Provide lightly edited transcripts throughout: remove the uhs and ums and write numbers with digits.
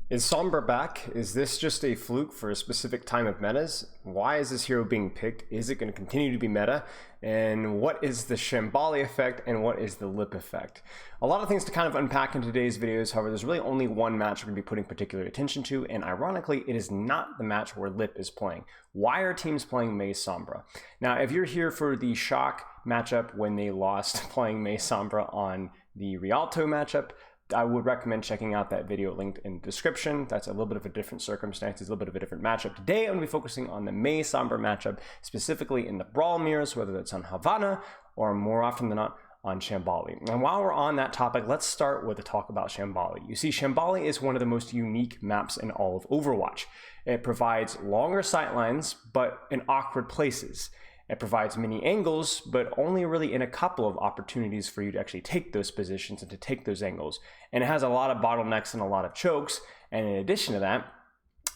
Is Sombra back? Is this just a fluke for a specific time of metas? Why is this hero being picked? Is it going to continue to be meta? And what is the Shambali effect and what is the lip effect? A lot of things to kind of unpack in today's videos. However, there's really only one match we're going to be putting particular attention to, and ironically, it is not the match where Lip is playing. Why are teams playing Mei Sombra? Now, if you're here for the shock matchup when they lost playing Mei Sombra on the Rialto matchup, I would recommend checking out that video linked in the description. That's a little bit of a different circumstance, a little bit of a different matchup. Today, I'm going to be focusing on the Mei Sombra matchup, specifically in the brawl mirrors, whether that's on Havana or more often than not on Shambali. And while we're on that topic, let's start with a talk about Shambali. You see, Shambali is one of the most unique maps in all of Overwatch. It provides longer sightlines, but in awkward places. It provides many angles, but only really in a couple of opportunities for you to actually take those positions and to take those angles. And it has a lot of bottlenecks and a lot of chokes. And in addition to that,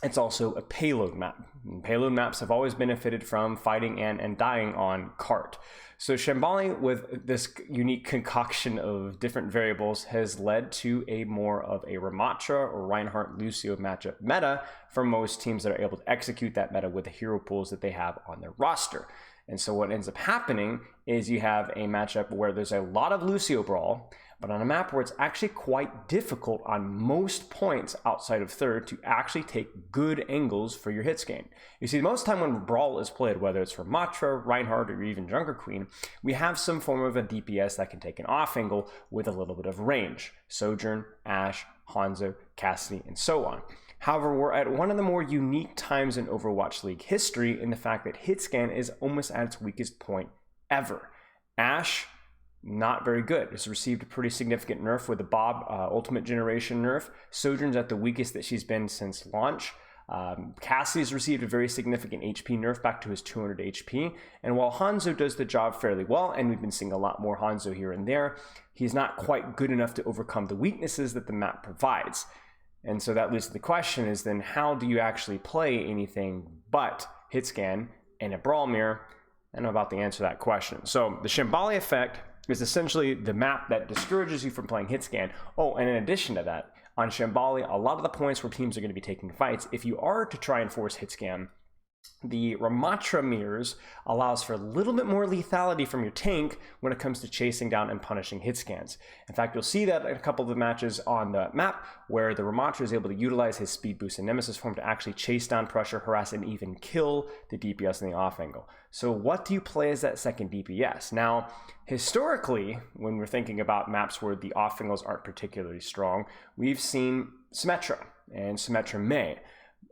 it's also a payload map. And payload maps have always benefited from fighting and dying on cart. So Shambali, with this unique concoction of different variables, has led to a more of a Ramatra or Reinhardt Lucio matchup meta for most teams that are able to execute that meta with the hero pools that they have on their roster. And so what ends up happening is you have a matchup where there's a lot of Lucio brawl, but on a map where it's actually quite difficult on most points outside of third to actually take good angles for your hitscan. You see, most of the time when brawl is played, whether it's for Matra, Reinhardt, or even Junker Queen, we have some form of a DPS that can take an off angle with a little bit of range. Sojourn, Ashe, Hanzo, Cassidy, and so on. However, we're at one of the more unique times in Overwatch League history in the fact that Hitscan is almost at its weakest point ever. Ashe, not very good. It's received a pretty significant nerf with the Bob Ultimate Generation nerf. Sojourn's at the weakest that she's been since launch. Cassie's received a very significant HP nerf back to his 200 HP. And while Hanzo does the job fairly well, and we've been seeing a lot more Hanzo here and there, he's not quite good enough to overcome the weaknesses that the map provides. And so that leads to the question is then how do you actually play anything but Hitscan in a brawl mirror? I know about the answer to that question. So the Shambali effect is essentially the map that discourages you from playing Hitscan. Oh, and in addition to that, on Shambali, a lot of the points where teams are going to be taking fights, if you are to try and force Hitscan, the Ramatra mirrors allows for a little bit more lethality from your tank when it comes to chasing down and punishing hitscans. In fact, you'll see that in a couple of the matches on the map where the Ramatra is able to utilize his speed boost and nemesis form to actually chase down, pressure, harass, and even kill the DPS in the off angle. So what do you play as that second DPS? Now, historically, when we're thinking about maps where the off angles aren't particularly strong, we've seen Symmetra and Symmetra Mei.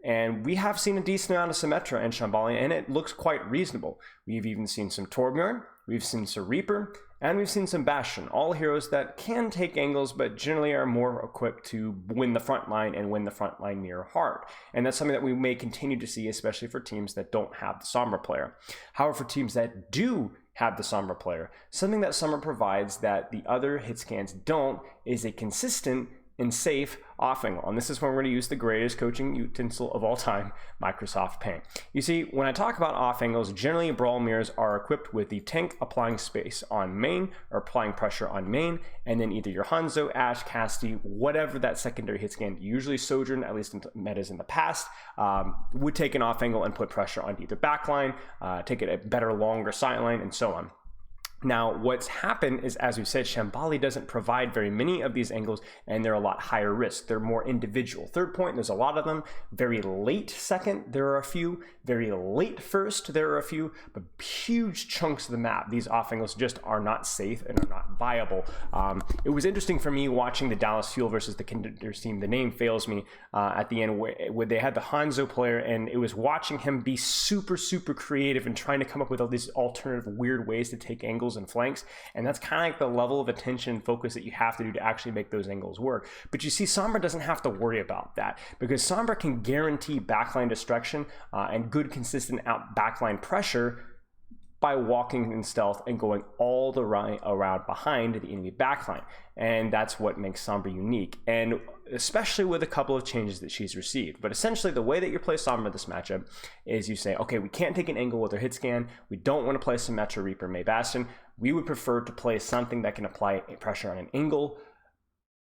And we have seen a decent amount of Symmetra and Shambali, and it looks quite reasonable. We've even seen some Torbjorn, we've seen some Reaper, and we've seen some Bastion, all heroes that can take angles, but generally are more equipped to win the front line and win the front line mirror hard. And that's something that we may continue to see, especially for teams that don't have the Sombra player. However, for teams that do have the Sombra player, something that Sombra provides that the other hitscans don't is a consistent and safe off angle. And this is when we're going to use the greatest coaching utensil of all time, Microsoft Paint. You see, when I talk about off angles, generally brawl mirrors are equipped with the tank applying space on main or applying pressure on main, and then either your Hanzo, Ashe, Cassidy, whatever that secondary hit scan, usually Sojourn, at least in metas in the past, would take an off angle and put pressure on either backline, take it a better, longer sideline, and so on. Now, what's happened is, as we said, Shambali doesn't provide very many of these angles, and they're a lot higher risk. They're more individual. Third point, there's a lot of them. Very late second, there are a few. Very late first, there are a few. But huge chunks of the map, these off angles just are not safe and are not viable. It was interesting for me watching the Dallas Fuel versus the Contenders team. The name fails me at the end, where they had the Hanzo player, and it was watching him be super, super creative and trying to come up with all these alternative weird ways to take angles and flanks, and that's kind of like the level of attention and focus that you have to do to actually make those angles work. But you see, Sombra doesn't have to worry about that because Sombra can guarantee backline destruction and good consistent out backline pressure by walking in stealth and going all the way around behind the enemy backline. And that's what makes Sombra unique, and especially with a couple of changes that she's received. But essentially, the way that you play Sombra this matchup is you say, okay, we can't take an angle with her hit scan. We don't want to play Symmetra, Reaper, Mei, Bastion. We would prefer to play something that can apply pressure on an angle,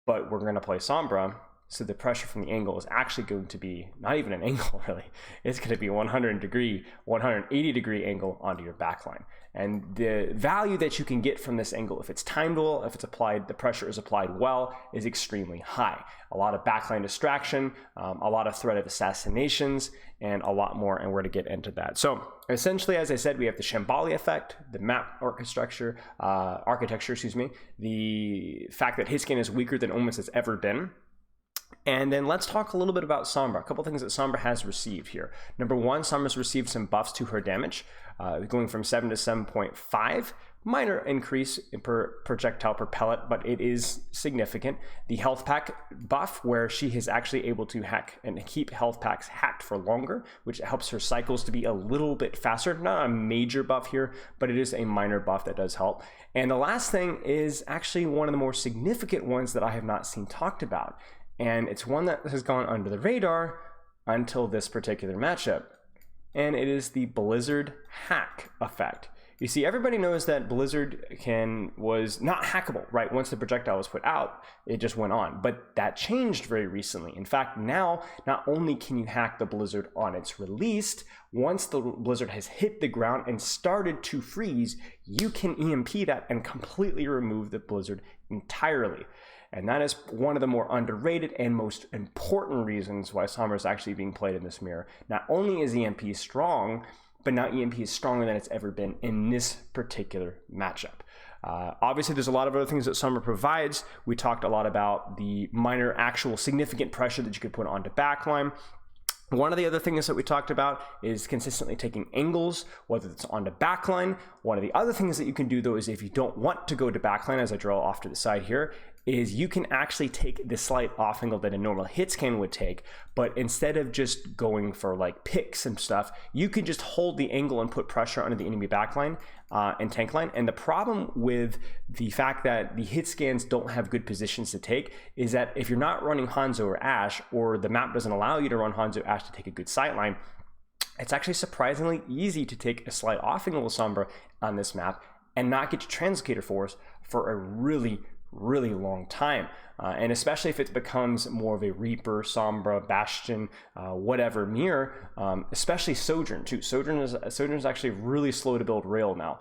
but we're going to play Sombra. So the pressure from the angle is actually going to be not even an angle really. It's going to be 180 degree angle onto your backline. And the value that you can get from this angle, if it's timed well, if it's applied, the pressure is applied well, is extremely high. A lot of backline distraction, a lot of threat of assassinations, and a lot more, and we're to get into that. So essentially, as I said, we have the Shambali effect, the map architecture, the fact that Hitscan is weaker than almost it's ever been. And then let's talk a little bit about Sombra. A couple things that Sombra has received here. Number one, Sombra's received some buffs to her damage, going from 7 to 7.5. Minor increase in per projectile per pellet, but it is significant. The health pack buff, where she is actually able to hack and keep health packs hacked for longer, which helps her cycles to be a little bit faster. Not a major buff here, but it is a minor buff that does help. And the last thing is actually one of the more significant ones that I have not seen talked about. And it's one that has gone under the radar until this particular matchup. And it is the Blizzard hack effect. You see, everybody knows that Blizzard was not hackable, right? Once the projectile was put out, it just went on. But that changed very recently. In fact, now, not only can you hack the Blizzard on its released, once the Blizzard has hit the ground and started to freeze, you can EMP that and completely remove the Blizzard entirely. And that is one of the more underrated and most important reasons why Sombra is actually being played in this mirror. Not only is EMP strong, but now EMP is stronger than it's ever been in this particular matchup. Obviously, there's a lot of other things that Sombra provides. We talked a lot about the minor actual significant pressure that you could put onto backline. One of the other things that we talked about is consistently taking angles, whether it's onto backline. One of the other things that you can do, though, is if you don't want to go to backline, as I draw off to the side here, is you can actually take the slight off angle that a normal Hitscan would take, but instead of just going for like picks and stuff, you can just hold the angle and put pressure onto the enemy backline and tank line. And the problem with the fact that the Hitscans don't have good positions to take is that if you're not running Hanzo or Ashe, or the map doesn't allow you to run Hanzo or Ashe to take a good sight line, it's actually surprisingly easy to take a slight off angle with Sombra on this map and not get your translocator force for a really long time, and especially if it becomes more of a Reaper, Sombra, Bastion, whatever mirror, especially Sojourn too. Sojourn is actually really slow to build rail now.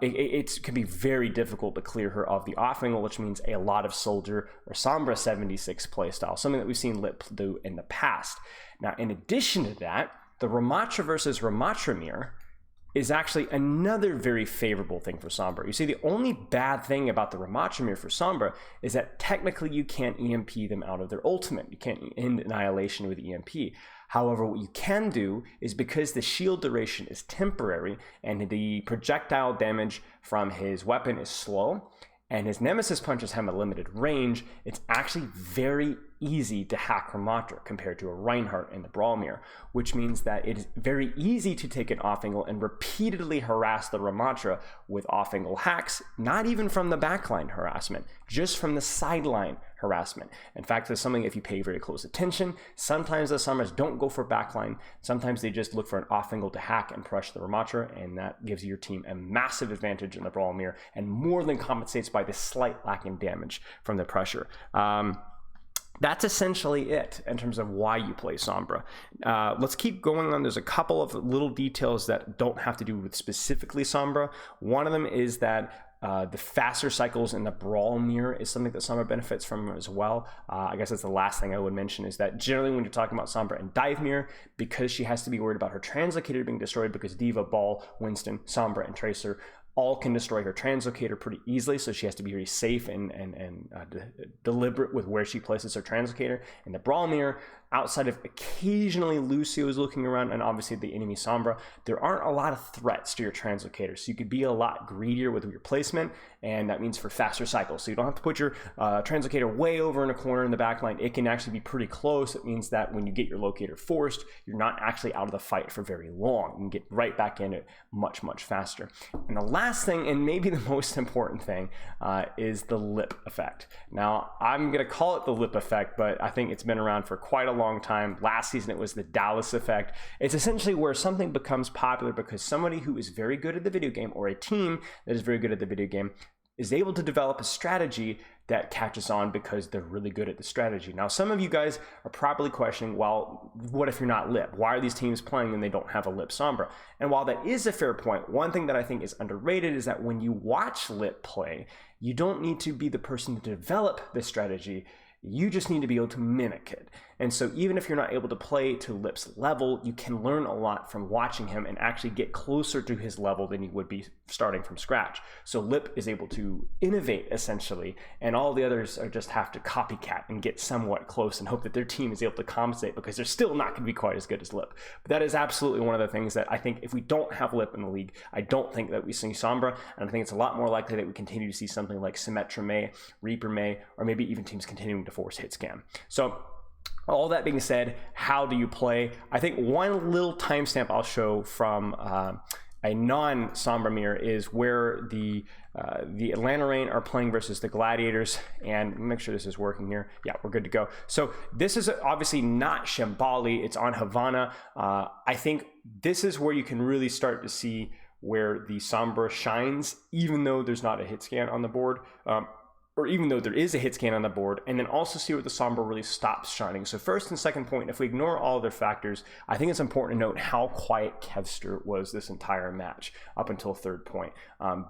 It can be very difficult to clear her of the off angle, which means a lot of Soldier or Sombra 76 playstyle, something that we've seen Lip do in the past. Now, in addition to that, the Ramatra versus Ramatra mirror is actually another very favorable thing for Sombra. You see, the only bad thing about the Ramatra mirror for Sombra is that technically you can't EMP them out of their ultimate. You can't end Annihilation with EMP. However, what you can do is, because the shield duration is temporary and the projectile damage from his weapon is slow, and his Nemesis punches have a limited range, it's actually very easy to hack Ramatra compared to a Reinhardt in the Brawl mirror, which means that it is very easy to take an off angle and repeatedly harass the Ramatra with off angle hacks, not even from the backline harassment, just from the sideline harassment. In fact, there's something, if you pay very close attention, sometimes the Sombras don't go for backline, sometimes they just look for an off angle to hack and crush the Ramatra, and that gives your team a massive advantage in the Brawl mirror and more than compensates by the slight lack in damage from the pressure. That's essentially it in terms of why you play Sombra. Let's keep going on. There's a couple of little details that don't have to do with specifically Sombra. One of them is that the faster cycles in the Brawl mirror is something that Sombra benefits from as well. I guess that's the last thing I would mention, is that generally when you're talking about Sombra and Dive mirror, because she has to be worried about her translocator being destroyed, because Diva, Ball, Winston, Sombra, and Tracer all can destroy her translocator pretty easily, so she has to be very safe and deliberate with where she places her translocator. In the Brawl mirror, outside of occasionally Lucio's looking around and obviously the enemy Sombra, there aren't a lot of threats to your translocator, so you could be a lot greedier with your placement, and that means for faster cycles. So you don't have to put your translocator way over in a corner in the back line. It can actually be pretty close. It means that when you get your locator forced, you're not actually out of the fight for very long. You can get right back in it much faster. And the last thing, and maybe the most important thing, is the lip effect. Now, I'm going to call it the lip effect, but I think it's been around for quite a long time. Last season, it was the Dallas effect. It's essentially where something becomes popular because somebody who is very good at the video game, or a team that is very good at the video game, is able to develop a strategy that catches on because they're really good at the strategy. Now, some of you guys are probably questioning, well, what if you're not Lip? Why are these teams playing and they don't have a Lip Sombra? And while that is a fair point, one thing that I think is underrated is that when you watch Lip play, you don't need to be the person to develop the strategy. You just need to be able to mimic it. And so even if you're not able to play to Lip's level, you can learn a lot from watching him and actually get closer to his level than you would be starting from scratch. So Lip is able to innovate essentially, and all the others are just have to copycat and get somewhat close and hope that their team is able to compensate, because they're still not going to be quite as good as Lip. But that is absolutely one of the things that I think if we don't have Lip in the league, I don't think that we see Sombra, and I think it's a lot more likely that we continue to see something like Symmetra May, Reaper May, or maybe even teams continuing to force Hitscan. So all that being said, how do you play? I think one little timestamp I'll show from a non-Sombra mirror is where the Atlanta Reign are playing versus the Gladiators, and make sure this is working here. Yeah, we're good to go. So this is obviously not Shambali, it's on Havana. I think this is where you can really start to see where the Sombra shines, even though there's not a hit scan on the board. Or even though there is a hit scan on the board, and then also see where the Sombra really stops shining. So first and second point, if we ignore all other factors, I think it's important to note how quiet Kevster was this entire match up until third point.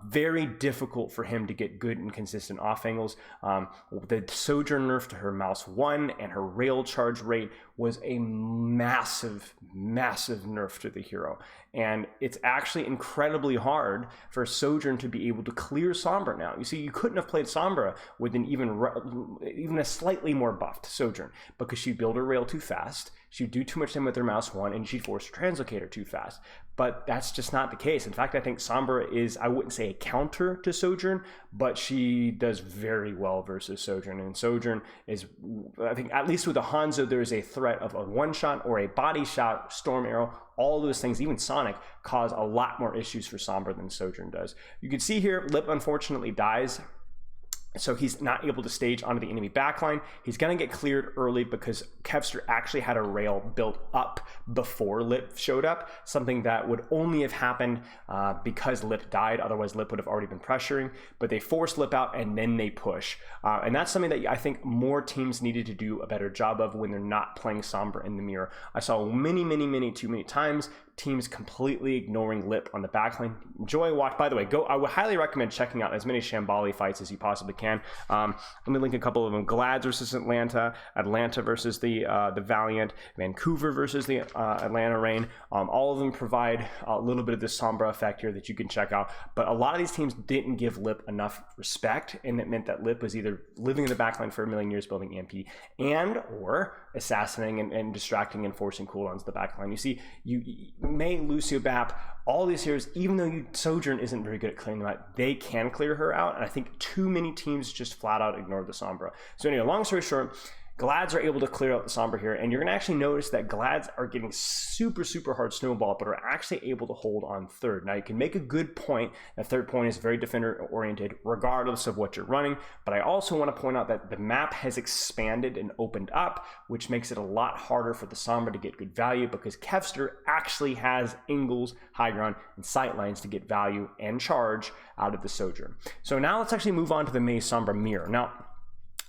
Very difficult for him to get good and consistent off angles. The Sojourn nerf to her mouse 1 and her rail charge rate was a massive, massive nerf to the hero. And it's actually incredibly hard for Sojourn to be able to clear Sombra now. You see, you couldn't have played Sombra with an even a slightly more buffed Sojourn, because she'd build her rail too fast, she'd do too much damage with her mouse 1, and she'd force her translocator too fast. But that's just not the case. In fact, I think Sombra is, I wouldn't say a counter to Sojourn, but she does very well versus Sojourn. And Sojourn is, I think, at least with the Hanzo, there is a threat of a one-shot or a body shot, Storm Arrow. All those things, even Sonic, cause a lot more issues for Sombra than Sojourn does. You can see here, Lip unfortunately dies, so he's not able to stage onto the enemy backline. He's going to get cleared early because Kevster actually had a rail built up before Lip showed up, something that would only have happened because Lip died. Otherwise, Lip would have already been pressuring, but they force Lip out and then they push. And that's something that I think more teams needed to do a better job of when they're not playing Sombra in the mirror. I saw too many times teams completely ignoring Lip on the backline. Enjoy watch. By the way, I would highly recommend checking out as many Shambali fights as you possibly can. Let me link a couple of them. Glads versus Atlanta, Atlanta versus the Valiant, Vancouver versus the Atlanta Reign. All of them provide a little bit of this Sombra effect here that you can check out. But a lot of these teams didn't give Lip enough respect, and it meant that Lip was either living in the backline for a million years building EMP and or assassinating and distracting and forcing cooldowns to the backline. You see, May, Lucio, Bap, all these heroes, even though Sojourn isn't very good at clearing them out, they can clear her out, and I think too many teams just flat out ignore the Sombra. So anyway, long story short, Glads are able to clear out the Sombra here, and you're going to actually notice that Glads are getting super, super hard snowball, but are actually able to hold on third. Now, you can make a good point that third point is very defender-oriented, regardless of what you're running, but I also want to point out that the map has expanded and opened up, which makes it a lot harder for the Sombra to get good value, because Kevster actually has angles, high ground, and sight lines to get value and charge out of the Sojourn. So now let's actually move on to the May Sombra mirror. Now,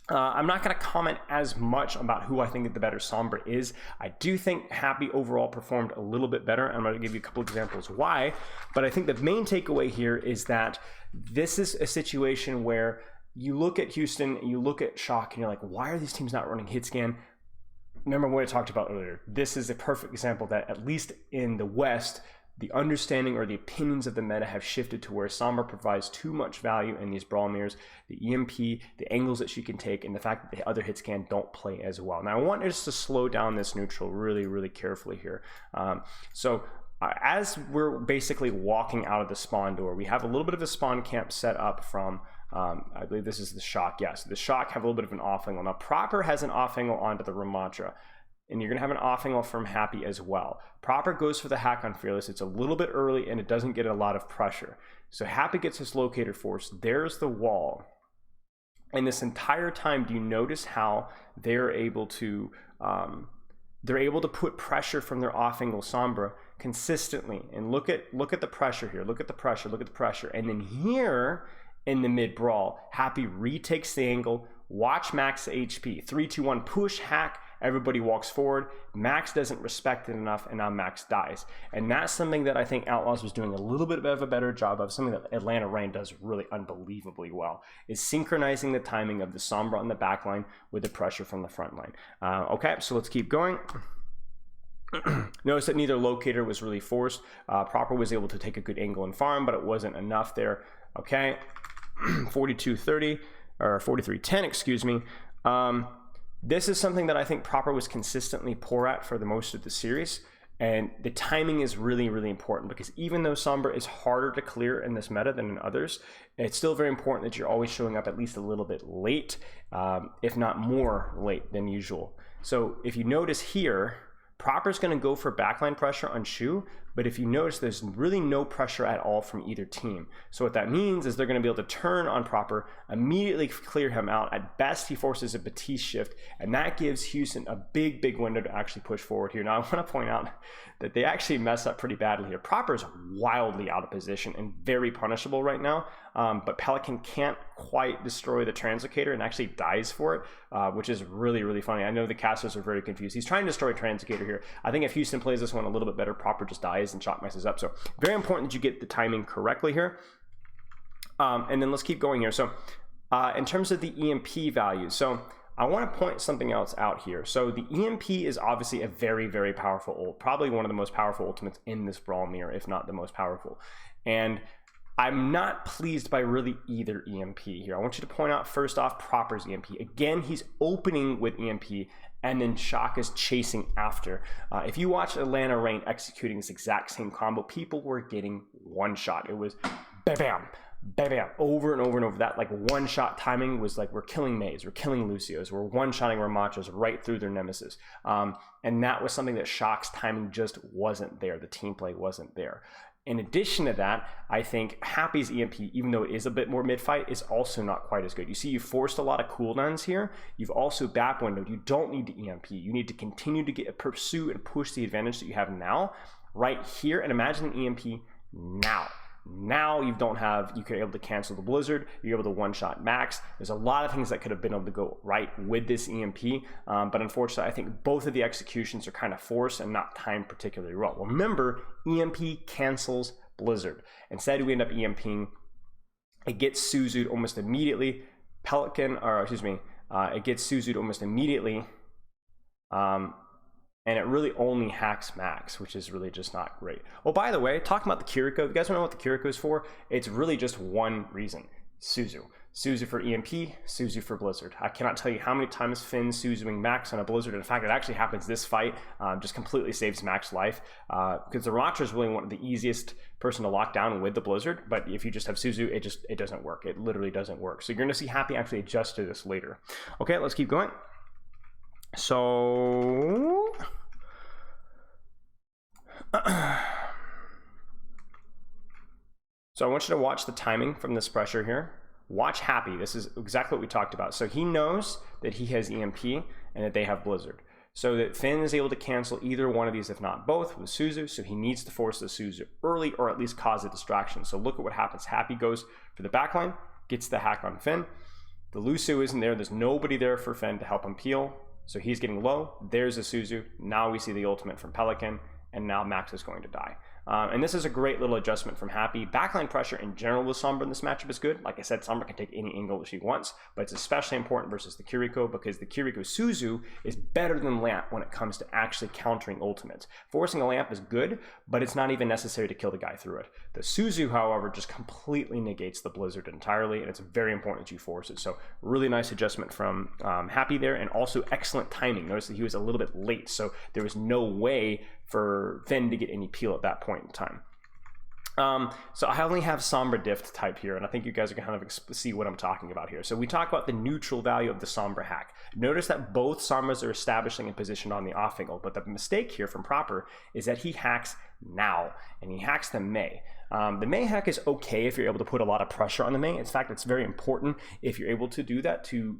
I'm not going to comment as much about who I think the better Sombra is. I do think Happy overall performed a little bit better. I'm going to give you a couple examples why, but I think the main takeaway here is that this is a situation where you look at Houston, you look at Shock, and you're like, why are these teams not running Hitscan? Remember what I talked about earlier. This is a perfect example that, at least in the West, the understanding or the opinions of the meta have shifted to where Sombra provides too much value in these brawl mirrors, the EMP, the angles that she can take, and the fact that the other hitscan don't play as well. Now, I want us to slow down this neutral really, really carefully here. As we're basically walking out of the spawn door, we have a little bit of a spawn camp set up from, I believe this is the Shock. Yes, the Shock have a little bit of an off angle. Now, Proper has an off angle onto the Ramatra, and you're going to have an off angle from Happy as well. Proper goes for the hack on Fearless. It's a little bit early, and it doesn't get a lot of pressure. So Happy gets his locator force. There's the wall. And this entire time, do you notice how they're able to put pressure from their off angle Sombra consistently? And look at the pressure here. Look at the pressure. Look at the pressure. And then here in the mid brawl. Happy retakes the angle, watch Max HP, 3, 2, 1, push, hack, everybody walks forward. Max doesn't respect it enough, and now Max dies. And that's something that I think Outlaws was doing a little bit of a better job of, something that Atlanta Reign does really unbelievably well, is synchronizing the timing of the Sombra on the back line with the pressure from the front line. Okay, so let's keep going. Notice that neither locator was really forced. Proper was able to take a good angle and farm, but it wasn't enough there. Okay, 42-30, or 43-10, excuse me. This is something that I think Proper was consistently poor at for the most of the series, and the timing is really, really important, because even though Sombra is harder to clear in this meta than in others, it's still very important that you're always showing up at least a little bit late, if not more late than usual. So if you notice here, Proper's going to go for backline pressure on Shu, but if you notice, there's really no pressure at all from either team. So what that means is they're going to be able to turn on Proper, immediately clear him out. At best, he forces a Batiste shift, and that gives Houston a big, big window to actually push forward here. Now, I want to point out that they actually mess up pretty badly here. Proper's wildly out of position and very punishable right now, but Pelican can't quite destroy the Translocator and actually dies for it, which is really, really funny. I know the casters are very confused. He's trying to destroy Translocator here. I think if Houston plays this one a little bit better, Proper just dies and Shock messes up. So very important that you get the timing correctly here. And then let's keep going here. So in terms of the EMP value, so I want to point something else out here. So the EMP is obviously a very, very powerful ult, probably one of the most powerful ultimates in this brawl mirror, if not the most powerful. And I'm not pleased by really either EMP here. I want you to point out first off Proper's EMP. Again, he's opening with EMP, and then Shock is chasing after. If you watch Atlanta Reign executing this exact same combo, people were getting one shot. It was bam, bam, bam, bam, over and over and over. That like one shot timing was like, we're killing Mays, we're killing Lucios, we're one-shotting Ramachos right through their nemesis. And that was something that Shock's timing just wasn't there. The team play wasn't there. In addition to that, I think Happy's EMP, even though it is a bit more mid-fight, is also not quite as good. You see, you forced a lot of cooldowns here. You've also back windowed. You don't need to EMP. You need to continue to pursue and push the advantage that you have now, right here. And imagine an EMP now. Now you could be able to cancel the Blizzard, you're able to one-shot Max. There's a lot of things that could have been able to go right with this EMP, but unfortunately I think both of the executions are kind of forced and not timed particularly well. Remember, EMP cancels Blizzard. Instead we end up EMPing, it gets Suzu'd almost immediately. It gets Suzu'd almost immediately, and it really only hacks Max, which is really just not great. Oh, by the way, talking about the Kiriko, if you guys want to know what the Kiriko is for, it's really just one reason. Suzu. Suzu for EMP, Suzu for Blizzard. I cannot tell you how many times Finn's Suzuing Max on a Blizzard. In fact, it actually happens this fight, just completely saves Max's life, because the Ramatra is really one of the easiest person to lock down with the Blizzard, but if you just have Suzu, it doesn't work. It literally doesn't work. So you're going to see Happy actually adjust to this later. Okay, let's keep going. So I want you to watch the timing from this pressure here. Watch Happy. This is exactly what we talked about. So he knows that he has EMP and that they have Blizzard. So that Finn is able to cancel either one of these, if not both, with Suzu. So he needs to force the Suzu early, or at least cause a distraction. So look at what happens. Happy goes for the backline, gets the hack on Finn. The Lucio isn't there. There's nobody there for Finn to help him peel. So he's getting low. There's a Suzu. Now we see the ultimate from Pelican, and now Max is going to die. And this is a great little adjustment from Happy. Backline pressure in general with Sombra in this matchup is good. Like I said, Sombra can take any angle that she wants, but it's especially important versus the Kiriko, because the Kiriko Suzu is better than Lamp when it comes to actually countering ultimates. Forcing a Lamp is good, but it's not even necessary to kill the guy through it. The Suzu, however, just completely negates the Blizzard entirely, and it's very important that you force it. So really nice adjustment from Happy there, and also excellent timing. Notice that he was a little bit late, so there was no way for Finn to get any peel at that point in time. So I only have Sombra diff type here, and I think you guys are going to kind of see what I'm talking about here. So we talk about the neutral value of the Sombra hack. Notice that both Sombras are establishing a position on the off angle, but the mistake here from Proper is that he hacks now, and he hacks the Mei. The Mei hack is okay if you're able to put a lot of pressure on the Mei. In fact, it's very important if you're able to do that to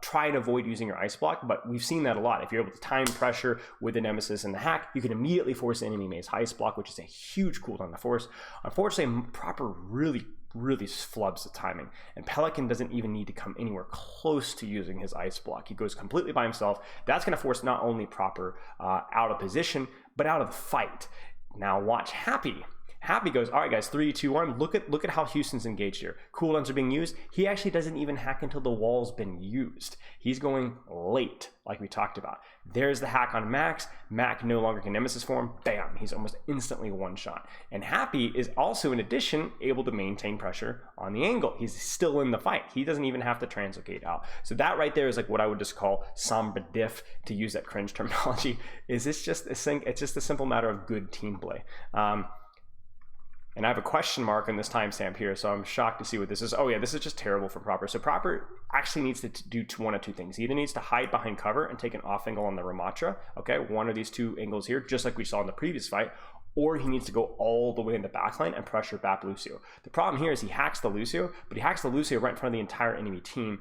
try and avoid using your ice block, but we've seen that a lot. If you're able to time pressure with the Nemesis and the hack, you can immediately force the enemy Mei's ice block, which is a huge cooldown to force. Unfortunately, Proper really really flubs the timing. And Pelican doesn't even need to come anywhere close to using his ice block. He goes completely by himself. That's going to force not only Proper out of position, but out of the fight. Now watch Happy. Happy goes, all right guys, 3, 2, 1. Look at how Houston's engaged here. Cooldowns are being used. He actually doesn't even hack until the wall's been used. He's going late, like we talked about. There's the hack on Max. Mac no longer can Nemesis form. Bam, he's almost instantly one shot. And Happy is also, in addition, able to maintain pressure on the angle. He's still in the fight. He doesn't even have to translocate out. So that right there is like what I would just call Sombra diff, to use that cringe terminology. It's just a simple matter of good team play. And I have a question mark on this timestamp here, so I'm shocked to see what this is. Oh yeah, this is just terrible for Proper. So Proper actually needs to do one of two things. He either needs to hide behind cover and take an off angle on the Ramatra, okay, one of these two angles here, just like we saw in the previous fight, or he needs to go all the way in the backline and pressure back Lucio. The problem here is he hacks the Lucio, but he hacks the Lucio right in front of the entire enemy team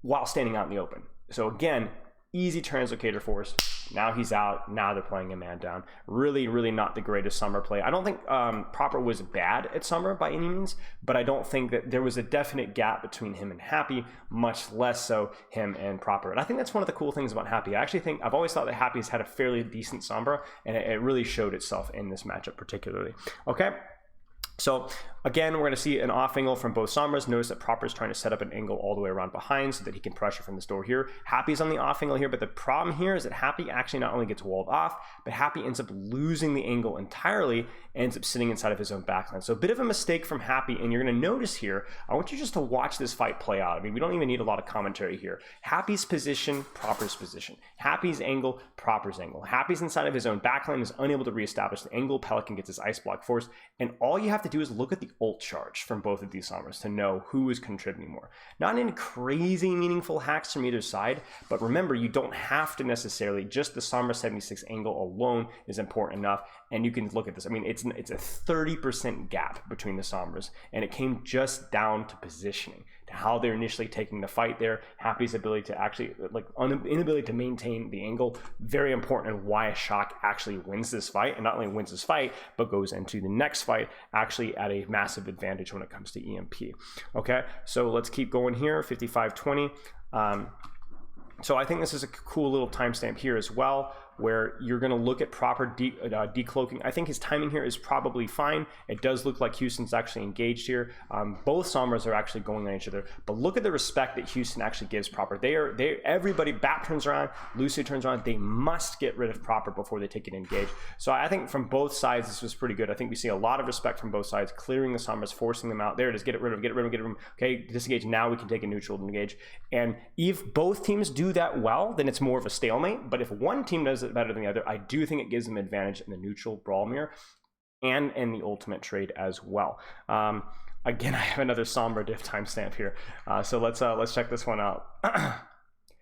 while standing out in the open. So again, easy translocator force. Now he's out. Now they're playing a man down. Really, really not the greatest Sombra play. I don't think Proper was bad at Sombra by any means, but I don't think that there was a definite gap between him and Happy, much less so him and Proper. And I think that's one of the cool things about Happy. I actually think, I've always thought that Happy's had a fairly decent Sombra, and it really showed itself in this matchup particularly. Okay. So again, we're going to see an off angle from both Sombras. Notice that Proper's trying to set up an angle all the way around behind so that he can pressure from this door here. Happy's on the off angle here, but the problem here is that Happy actually not only gets walled off, but Happy ends up losing the angle entirely, ends up sitting inside of his own backline. So a bit of a mistake from Happy, and you're going to notice here, I want you just to watch this fight play out. I mean, we don't even need a lot of commentary here. Happy's position, Proper's position. Happy's angle, Proper's angle. Happy's inside of his own backline, is unable to reestablish the angle. Pelican gets his ice block forced, and all you have to do is look at the ult charge from both of these Sombras to know who is contributing more. Not any crazy meaningful hacks from either side, but remember, you don't have to necessarily, just the Sombra 76 angle alone is important enough, and you can look at this. I mean, it's a 30% gap between the Sombras, and it came just down to positioning, to how they're initially taking the fight there. Happy's ability to actually, inability to maintain the angle, very important, and why Shock actually wins this fight, and not only wins this fight, but goes into the next fight actually at a massive advantage when it comes to EMP. Okay, so let's keep going here, 55-20. So I think this is a cool little timestamp here as well, where you're going to look at Proper decloaking. I think his timing here is probably fine. It does look like Houston's actually engaged here. Both Sombras are actually going on each other, but look at the respect that Houston actually gives Proper. Everybody, Bat turns around, Lucy turns around. They must get rid of Proper before they take it engaged. So I think from both sides, this was pretty good. I think we see a lot of respect from both sides, clearing the Sombras, forcing them out. There it is, get rid of them. Okay, disengage. Now we can take a neutral to engage. And if both teams do that well, then it's more of a stalemate. But if one team does it better than the other, I do think it gives them advantage in the neutral brawl mirror and in the ultimate trade as well. Again, I have another Sombra diff timestamp here, so let's check this one out.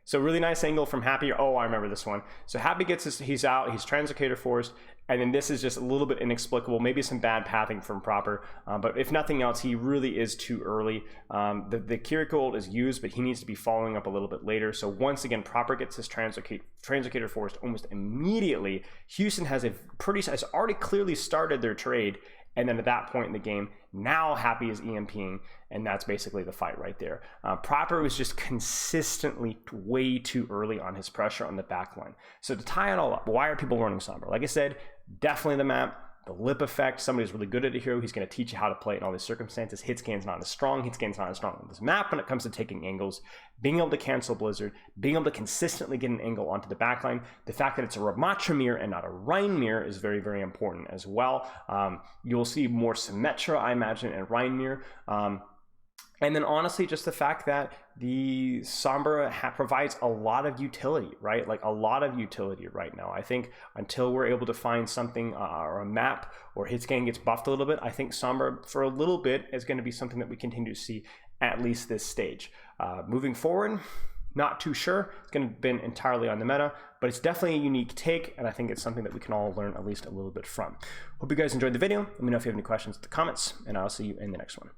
So really nice angle from Happy. Oh, I remember this one. So Happy gets his, he's out, he's translocator forced, and then this is just a little bit inexplicable, maybe some bad pathing from Proper, but if nothing else, he really is too early. The Kiriko ult is used, but he needs to be following up a little bit later. So once again, Proper gets his translocator forced almost immediately. Houston has already clearly started their trade, and then at that point in the game, now Happy is EMPing, and that's basically the fight right there. Proper was just consistently way too early on his pressure on the back line. So to tie it all up, why are people running Sombra? Like I said, definitely the map, the lip effect. Somebody's really good at a hero. He's going to teach you how to play in all these circumstances. Hitscan's not as strong. Hitscan's not as strong on this map when it comes to taking angles, being able to cancel Blizzard, being able to consistently get an angle onto the backline. The fact that it's a Ramatra mirror and not a Rhine mirror is very, very important as well. You'll see more Symmetra, I imagine, in Rhine mirror. And then honestly, just the fact that the Sombra provides a lot of utility, right? Like a lot of utility right now. I think until we're able to find something or a map or Hitscan gets buffed a little bit, I think Sombra for a little bit is going to be something that we continue to see at least this stage. Moving forward, not too sure. It's going to be entirely on the meta, but it's definitely a unique take, and I think it's something that we can all learn at least a little bit from. Hope you guys enjoyed the video. Let me know if you have any questions in the comments, and I'll see you in the next one.